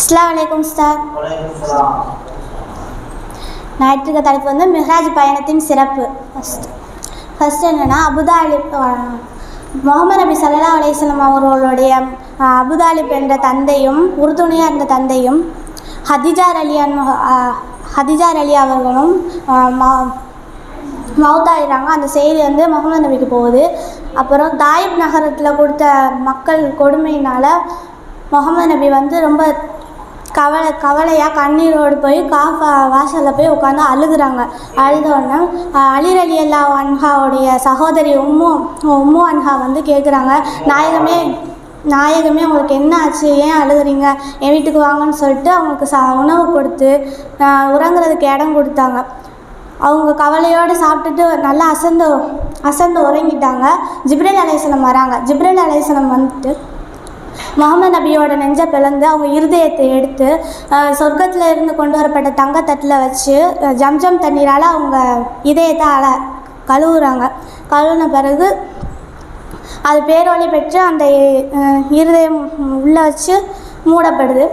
அஸ்ஸலாமு அலைக்கும் உஸ்தாத். ஞாயிற்றுக்க தலைப்பு வந்து மிஹ்ராஜ் பயணத்தின் சிறப்பு. ஃபஸ்ட்டு என்னென்னா, அபுதாலிப் முகமது நபி ஸல்லல்லாஹு அலைஹி வஸல்லம் அவர்களுடைய அபுதாலிப் என்ற தந்தையும் உறுதுணையாக இருந்த தந்தையும் ஹதிஜா அலி அவர்களும் மௌத்தாயிடுறாங்க. அந்த செய்தி வந்து முகமது நபிக்கு போகுது. அப்புறம் தாயிப் நகரத்தில் கொடுத்த மக்கள் கொடுமையினால் முகமது நபி வந்து ரொம்ப கவலையாக கண்ணீரோடு போய் காஃபா வாசலில் போய் உட்காந்து அழுகுறாங்க. அழுதோடனே அலி ரலியல்லாஹு அன்ஹாவுடைய சகோதரி உம்மு அன்ஹா வந்து கேட்குறாங்க, நாயகமே உங்களுக்கு என்ன ஆச்சு, ஏன் அழுகுறீங்க, என் வீட்டுக்கு வாங்கன்னு சொல்லிட்டு அவங்களுக்கு உணவு கொடுத்து உறங்குறதுக்கு இடம் கொடுத்தாங்க. அவங்க கவலையோடு சாப்பிட்டுட்டு நல்லா அசந்து உறங்கிட்டாங்க. ஜிப்ரீல் அலைஹிஸ்ஸலாம் வராங்க. ஜிப்ரீல் அலைஹிஸ்ஸலாம் வந்துட்டு முகமது நபியோட நெஞ்சை பிளந்து அவங்க இருதயத்தை எடுத்து சொர்க்கத்தில் இருந்து கொண்டு வரப்பட்ட தங்கத்தட்டில் வச்சு ஜம்ஜம் தண்ணீரால் அவங்க இதயத்தை கழுவுறாங்க. கழுவுன பிறகு அது பேரொளி பெற்று அந்த இருதயம் உள்ளே வச்சு மூடப்படுது.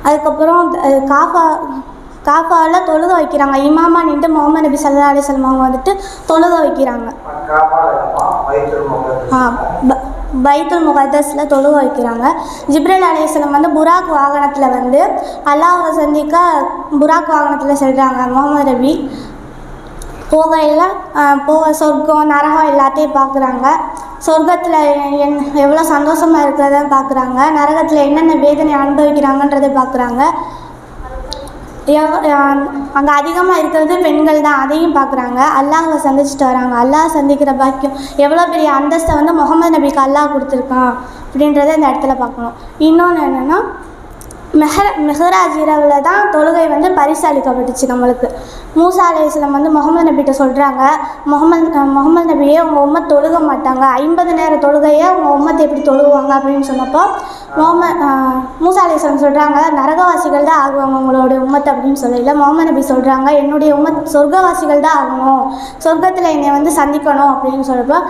அதுக்கப்புறம் காஃபாவில் தொழுக வைக்கிறாங்க. இமாமா நின்று முகமது நபி ஸல்லல்லாஹு அலைஹி வஸல்லம் அவங்க வந்துட்டு தொழுக வைக்கிறாங்க. பைத்துல் முகத்தஸில் தொழுக வைக்கிறாங்க. ஜிப்ரீல் அலைஹிஸ்ஸலாம் வந்து புராக் வாகனத்தில் வந்து அல்லாஹ்வை சந்திக்க புராக் வாகனத்தில் செல்கிறாங்க. முகமது நபி போக சொர்க்கம் நரகம் எல்லாத்தையும் பார்க்குறாங்க. சொர்க்கத்தில் எவ்வளோ சந்தோஷமாக இருக்கிறத பார்க்குறாங்க. நரகத்தில் என்னென்ன வேதனை அனுபவிக்கிறாங்கன்றதை பார்க்குறாங்க. அங்கே அதிகமாக இருக்கிறது பெண்கள் தான், அதையும் பார்க்குறாங்க. அல்லாஹ்வை சந்திச்சுட்டு வராங்க. அல்லாஹ் சந்திக்கிற பாக்கியம் எவ்வளோ பெரிய அந்தஸ்தை வந்து முகமது நபிக்கு அல்லாஹ் கொடுத்துருக்கான் அப்படின்றத இந்த இடத்துல பார்க்கணும். இன்னொன்று என்னென்னா, மிஹ்ராஜ் இரவில் தான் தொழுகை வந்து பரிசளிக்கப்பட்டுச்சு நம்மளுக்கு. மூசா அலைஹிஸ்ஸலாம் வந்து முகமது நபிகிட்ட சொல்கிறாங்க, முகமது நபியே உங்கள் உம்மத் தொழுக மாட்டாங்க, 50 நேர தொழுகையை உங்கள் உம்மத்தை எப்படி தொழுவாங்க அப்படின்னு சொன்னப்போ மூசா அலைஹிஸ்ஸலாம் சொல்கிறாங்க, நரகவாசிகள் தான் ஆகுவாங்க உங்களோட உம்மத் அப்படின்னு சொல்லல. முகமது நபி சொல்கிறாங்க, என்னுடைய உம்மத் சொர்க்கவாசிகள் தான் ஆகணும், சொர்க்கத்தில் என்னை வந்து சந்திக்கணும் அப்படின்னு சொல்கிறப்போ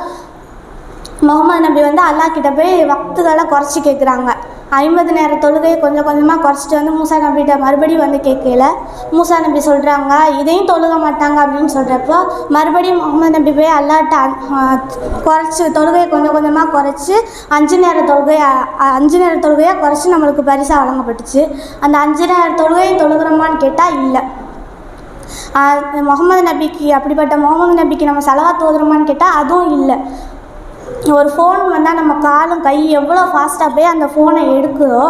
முகமது நபி வந்து அல்லாஹ் கிட்ட போய் வக்துகளை குறைச்சி கேட்குறாங்க. 50 நேர தொழுகையை கொஞ்சம் கொஞ்சமாக குறைச்சிட்டு வந்து மூசா நபிகிட்ட மறுபடியும் வந்து கேட்கல. மூசா நபி சொல்கிறாங்க, இதையும் தொழுக மாட்டாங்க அப்படின்னு சொல்கிறப்போ மறுபடியும் முகமது நபி போய் அல்லாட்ட குறைச்சி தொழுகையை கொஞ்சம் கொஞ்சமாக குறைச்சி 5 நேர தொழுகையாக குறைச்சி நம்மளுக்கு பரிசாக வழங்கப்பட்டுச்சு. அந்த 5 நேர தொழுகையும் தொழுகிறோமான்னு கேட்டால் இல்லை. முகமது நபிக்கு அப்படிப்பட்ட முகமது நபிக்கு நம்ம ஸலவாத் ஓதுறோமான்னு கேட்டால் அதுவும் இல்லை. ஒரு ஃபோன் வந்தால் நம்ம காலும் கை எவ்வளோ ஃபாஸ்ட்டாக போய் அந்த ஃபோனை எடுக்குதோ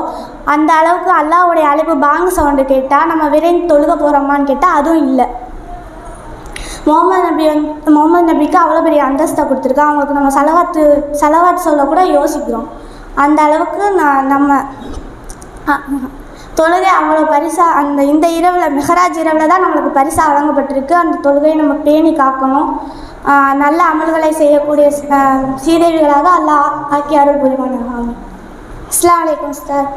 அந்த அளவுக்கு அல்லாஹ்வுடைய அழைப்பு பாங்கு சவுண்டு கேட்டால் நம்ம விரைந்து தொழுக போகிறோமான்னு கேட்டால் அதுவும் இல்லை. முகமது நபிக்கு அவ்வளோ பெரிய அந்தஸ்தை கொடுத்துருக்கா. அவங்களுக்கு நம்ம ஸலவாத் சொல்லக்கூட யோசிக்கிறோம். அந்த அளவுக்கு நம்ம தொழுகை அவ்வளோ பரிசாக இந்த இரவில் மிஹ்ராஜ் இரவில் தான் நம்மளுக்கு பரிசாக வழங்கப்பட்டிருக்கு. அந்த தொழுகையை நம்ம பேணி காக்கணும். நல்ல அமல்களை செய்யக்கூடிய சீதேவிகளாக அல்லாஹ் ஆக்கி அருள் புரிவானாக. அஸ்ஸலாமு அலைக்கும் உஸ்தாத்.